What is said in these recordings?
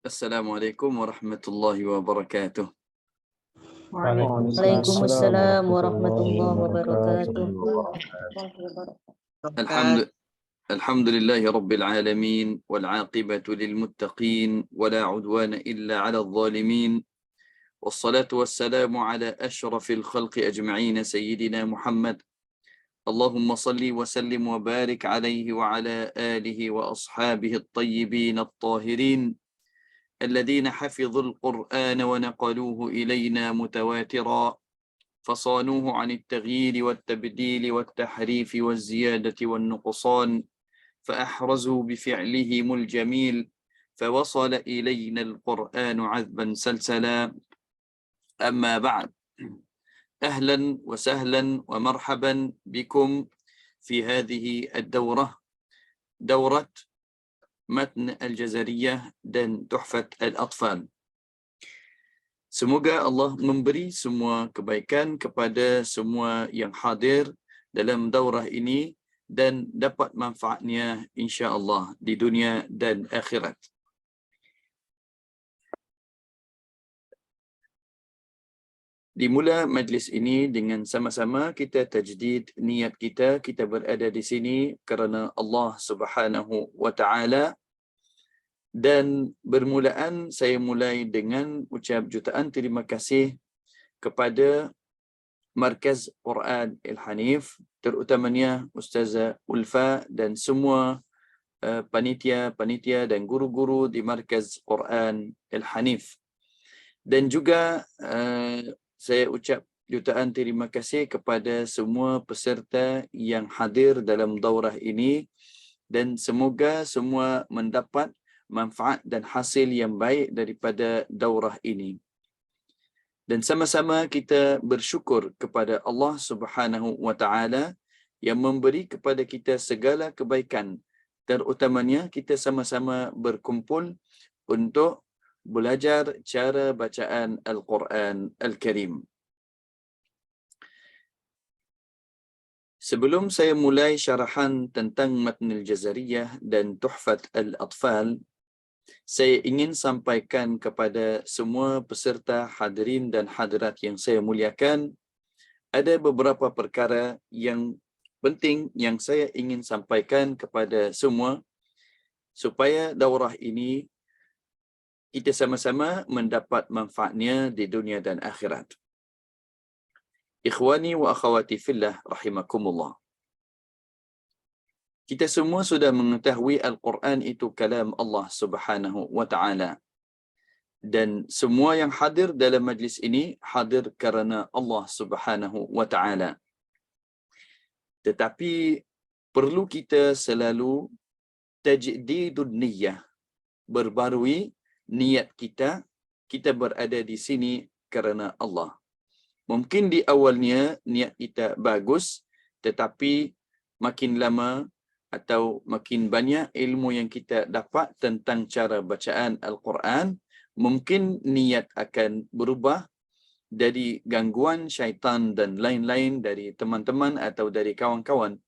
Assalamualaikum warahmatullahi wabarakatuh. Waalaikumsalam Waalaikumsalam warahmatullahi warahmatullahi wabarakatuh. wabarakatuh. الحمد الحمد لله رب العالمين والعاقبة للمتقين ولا عدوان إلا على الظالمين والصلاة والسلام على أشرف الخلق أجمعين سيدنا محمد اللهم صل وسلم وبارك عليه وعلى آله وأصحابه الطيبين الطاهرين الذين حفظوا القرآن ونقلوه إلينا متواترا فصانوه عن التغيير والتبديل والتحريف والزيادة والنقصان فأحرزوا بفعلهم الجميل فوصل إلينا القرآن عذبا سلسلا أما بعد أهلا وسهلا ومرحبا بكم في هذه الدورة دورة متن الجزرية dan تحفة الأطفال. Semoga Allah memberi semua kebaikan kepada semua yang hadir dalam daurah ini dan dapat manfaatnya insya-Allah di dunia dan akhirat. Dimula majlis ini dengan sama-sama kita tajdid niat kita berada di sini kerana Allah Subhanahu wa taala. Dan bermulaan saya mulai dengan ucap jutaan terima kasih kepada Markaz Quran Al-Hanif, terutamanya Ustazah Ulfa dan semua panitia dan guru-guru di Markaz Quran Al-Hanif. Dan juga saya ucap jutaan terima kasih kepada semua peserta yang hadir dalam daurah ini dan semoga semua mendapat manfaat dan hasil yang baik daripada daurah ini. Dan sama-sama kita bersyukur kepada Allah Subhanahu wa taala yang memberi kepada kita segala kebaikan, terutamanya kita sama-sama berkumpul untuk belajar cara bacaan Al-Quran Al-Karim. Sebelum saya mulai syarahan tentang Matnul Jazariyah dan Tuhfat Al-Atfal, saya ingin sampaikan kepada semua peserta hadirin dan hadirat yang saya muliakan, ada beberapa perkara yang penting yang saya ingin sampaikan kepada semua supaya daurah ini kita sama-sama mendapat manfaatnya di dunia dan akhirat. Ikhwani wa akhawati fillah rahimakumullah. Kita semua sudah mengetahui Al-Quran itu kalam Allah Subhanahu wa taala. Dan semua yang hadir dalam majlis ini hadir kerana Allah Subhanahu wa taala. Tetapi perlu kita selalu tajdidun niyyah, berbarui niat kita berada di sini kerana Allah. Mungkin di awalnya niat kita bagus, tetapi makin lama atau makin banyak ilmu yang kita dapat tentang cara bacaan Al-Quran, mungkin niat akan berubah dari gangguan syaitan dan lain-lain dari teman-teman atau dari kawan-kawan.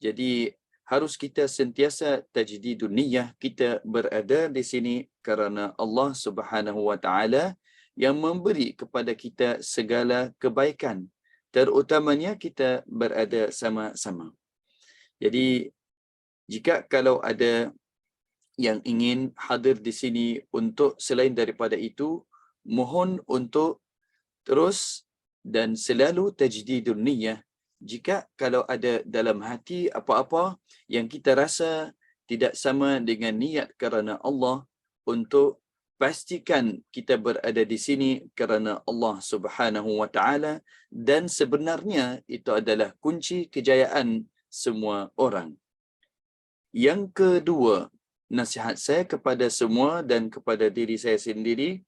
Jadi harus kita sentiasa tajdidun niyyah, kita berada di sini kerana Allah Subhanahu wa taala yang memberi kepada kita segala kebaikan, terutamanya kita berada sama-sama. Jadi jika kalau ada yang ingin hadir di sini untuk selain daripada itu, mohon untuk terus dan selalu tajdidun niyyah. Jika kalau ada dalam hati apa-apa yang kita rasa tidak sama dengan niat kerana Allah, untuk pastikan kita berada di sini kerana Allah Subhanahu wa taala, dan sebenarnya itu adalah kunci kejayaan semua orang. Yang kedua, nasihat saya kepada semua dan kepada diri saya sendiri,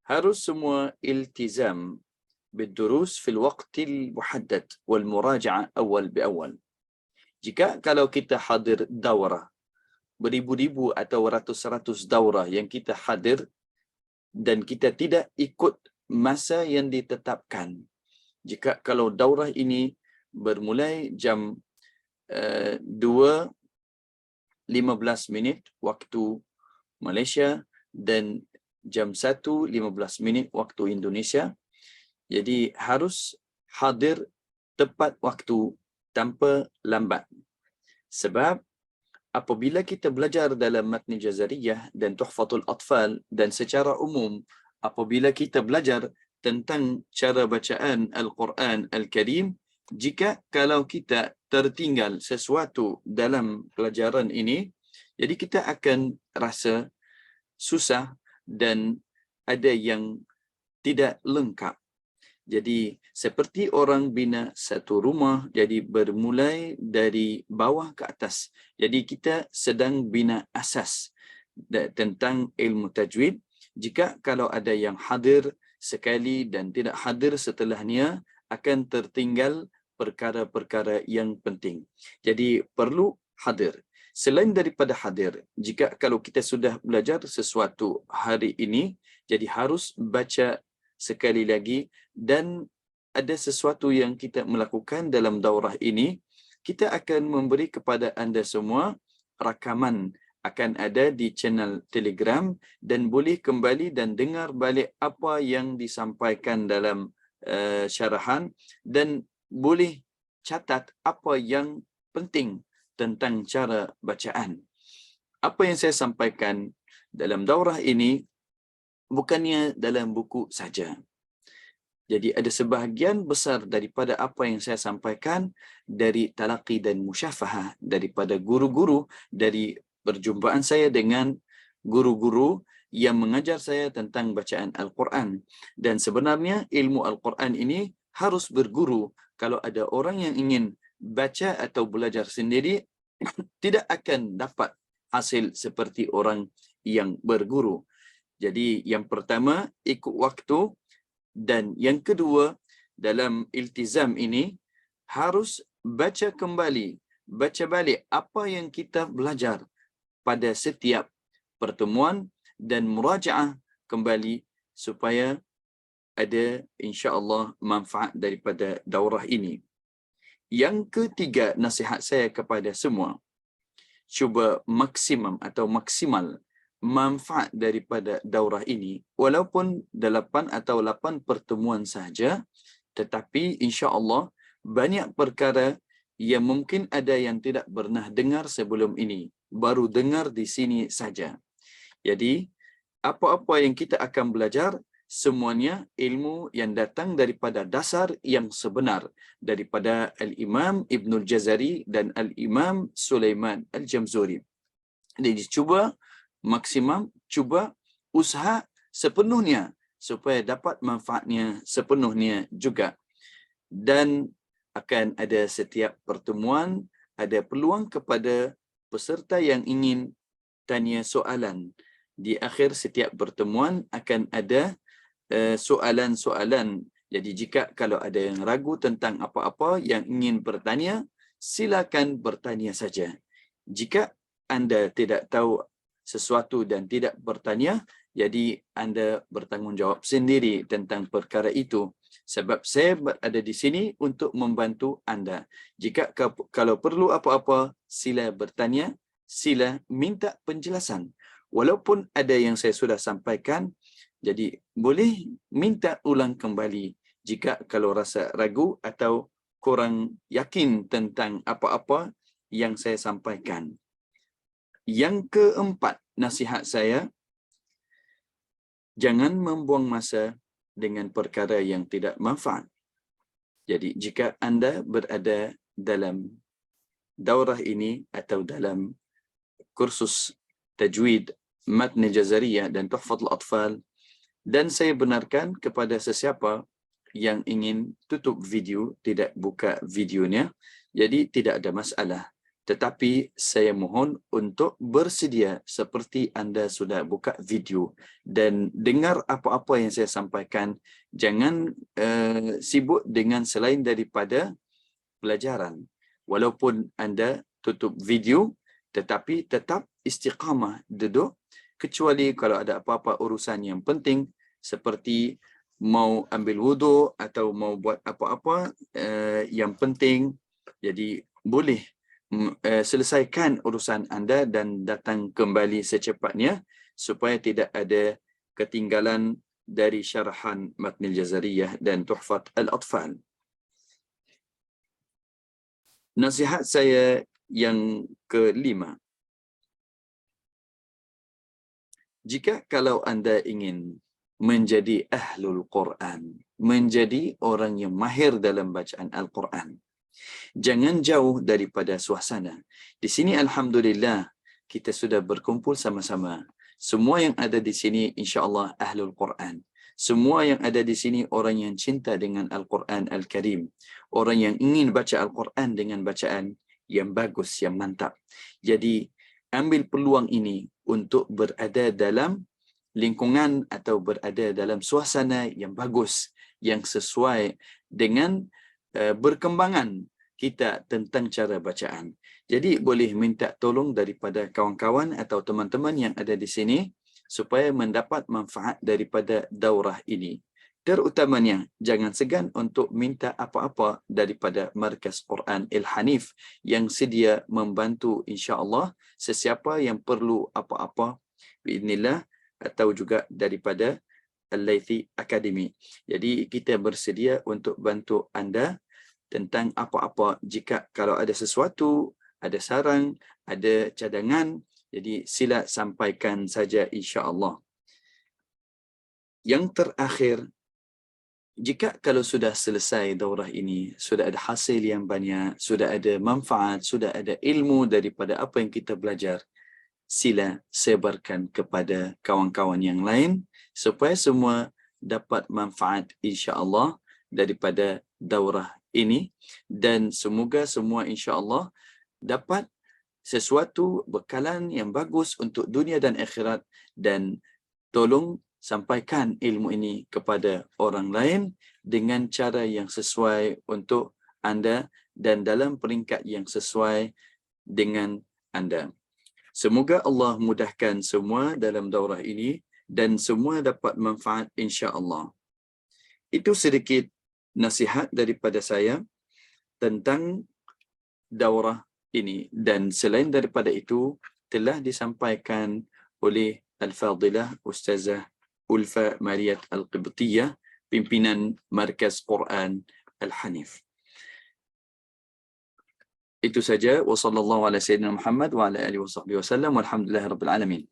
harus semua iltizam bidurus fil waqtil muhaddad wal muraja'ah awal bi awal. Jika kalau kita hadir daurah, beribu-ribu atau ratus-ratus daurah yang kita hadir dan kita tidak ikut masa yang ditetapkan. Jika kalau daurah ini bermulai jam 2:15 waktu Malaysia dan jam 1:15 waktu Indonesia. Jadi harus hadir tepat waktu tanpa lambat. Sebab apabila kita belajar dalam Matni Jazariyah dan Tuhfatul Atfal dan secara umum apabila kita belajar tentang cara bacaan Al-Quran Al-Karim, jika kalau kita tertinggal sesuatu dalam pelajaran ini, jadi kita akan rasa susah dan ada yang tidak lengkap. Jadi seperti orang bina satu rumah, jadi bermulai dari bawah ke atas. Jadi kita sedang bina asas tentang ilmu tajwid. Jika kalau ada yang hadir sekali dan tidak hadir setelahnya, akan tertinggal perkara-perkara yang penting. Jadi perlu hadir. Selain daripada hadir, jika kalau kita sudah belajar sesuatu hari ini, jadi harus baca sekali lagi, dan ada sesuatu yang kita melakukan dalam daurah ini, kita akan memberi kepada anda semua rakaman, akan ada di channel Telegram, dan boleh kembali dan dengar balik apa yang disampaikan dalam syarahan, dan boleh catat apa yang penting tentang cara bacaan. Apa yang saya sampaikan dalam daurah ini bukannya dalam buku saja. Jadi ada sebahagian besar daripada apa yang saya sampaikan dari talaqi dan musyafahah daripada guru-guru, dari perjumpaan saya dengan guru-guru yang mengajar saya tentang bacaan Al-Quran. Dan sebenarnya ilmu Al-Quran ini harus berguru. Kalau ada orang yang ingin baca atau belajar sendiri, tidak akan dapat hasil seperti orang yang berguru. Jadi yang pertama, ikut waktu, dan yang kedua, dalam iltizam ini harus baca kembali, baca balik apa yang kita belajar pada setiap pertemuan dan murajaah kembali supaya ada insya-Allah manfaat daripada daurah ini. Yang ketiga, nasihat saya kepada semua, cuba maksimal manfaat daripada daurah ini, walaupun 8 pertemuan sahaja, tetapi insya-Allah banyak perkara yang mungkin ada yang tidak pernah dengar sebelum ini, baru dengar di sini saja. Jadi apa-apa yang kita akan belajar semuanya ilmu yang datang daripada dasar yang sebenar daripada Al-Imam Ibnul Jazari dan Al-Imam Sulaiman Al-Jamzuri. Jadi cuba maksimum, cuba usaha sepenuhnya supaya dapat manfaatnya sepenuhnya juga. Dan akan ada setiap pertemuan, ada peluang kepada peserta yang ingin tanya soalan. Di akhir setiap pertemuan akan ada soalan-soalan. Jadi jika kalau ada yang ragu tentang apa-apa yang ingin bertanya, silakan bertanya saja. Jika anda tidak tahu sesuatu dan tidak bertanya, jadi anda bertanggungjawab sendiri tentang perkara itu. Sebab saya berada di sini untuk membantu anda. Jika kalau perlu apa-apa, sila bertanya, sila minta penjelasan. Walaupun ada yang saya sudah sampaikan, jadi boleh minta ulang kembali jika kalau rasa ragu atau kurang yakin tentang apa-apa yang saya sampaikan. Yang keempat, nasihat saya, jangan membuang masa dengan perkara yang tidak manfaat. Jadi jika anda berada dalam daurah ini atau dalam kursus tajwid Matni Jazariyah dan Tuhfatul Atfal, dan saya benarkan kepada sesiapa yang ingin tutup video, tidak buka videonya, jadi tidak ada masalah. Tetapi saya mohon untuk bersedia seperti anda sudah buka video dan dengar apa-apa yang saya sampaikan. Jangan sibuk dengan selain daripada pelajaran. Walaupun anda tutup video, tetapi tetap istiqamah duduk, kecuali kalau ada apa-apa urusan yang penting seperti mau ambil wuduk atau mau buat apa-apa yang penting, jadi boleh selesaikan urusan anda dan datang kembali secepatnya supaya tidak ada ketinggalan dari syarahan Matnil Jazariyah dan Tuhfat Al-Atfal. Nasihat saya yang kelima, jika kalau anda ingin menjadi ahlul Quran, menjadi orang yang mahir dalam bacaan Al-Quran, jangan jauh daripada suasana. Di sini alhamdulillah kita sudah berkumpul sama-sama. Semua yang ada di sini insya-Allah ahlul Quran. Semua yang ada di sini orang yang cinta dengan Al-Quran Al-Karim. Orang yang ingin baca Al-Quran dengan bacaan yang bagus, yang mantap. Jadi ambil peluang ini untuk berada dalam lingkungan atau berada dalam suasana yang bagus, yang sesuai dengan berkembangan kita tentang cara bacaan. Jadi boleh minta tolong daripada kawan-kawan atau teman-teman yang ada di sini supaya mendapat manfaat daripada daurah ini. Terutamanya jangan segan untuk minta apa-apa daripada Markas Quran Al-Hanif yang sedia membantu insya-Allah sesiapa yang perlu apa-apa biiznillah, atau juga daripada Al-Laythi Academy. Jadi kita bersedia untuk bantu anda tentang apa-apa. Jika kalau ada sesuatu, ada sarang, ada cadangan, jadi sila sampaikan saja insya-Allah. Yang terakhir, jika kalau sudah selesai daurah ini, sudah ada hasil yang banyak, sudah ada manfaat, sudah ada ilmu daripada apa yang kita belajar, sila sebarkan kepada kawan-kawan yang lain supaya semua dapat manfaat insya-Allah daripada daurah ini, dan semoga semua insya-Allah dapat sesuatu bekalan yang bagus untuk dunia dan akhirat, dan tolong sampaikan ilmu ini kepada orang lain dengan cara yang sesuai untuk anda dan dalam peringkat yang sesuai dengan anda. Semoga Allah mudahkan semua dalam daurah ini dan semua dapat manfaat insya-Allah. Itu sedikit nasihat daripada saya tentang daurah ini, dan selain daripada itu telah disampaikan oleh Al-Fadilah Ustazah Ulfa Mariyat Al-Qibtiyah, pimpinan Markas Quran Al-Hanif. Itu saja. Wa sallallahu ala sayyidina Muhammad wa ala alihi wa sahbihi wasallam walhamdulillahirabbil alamin.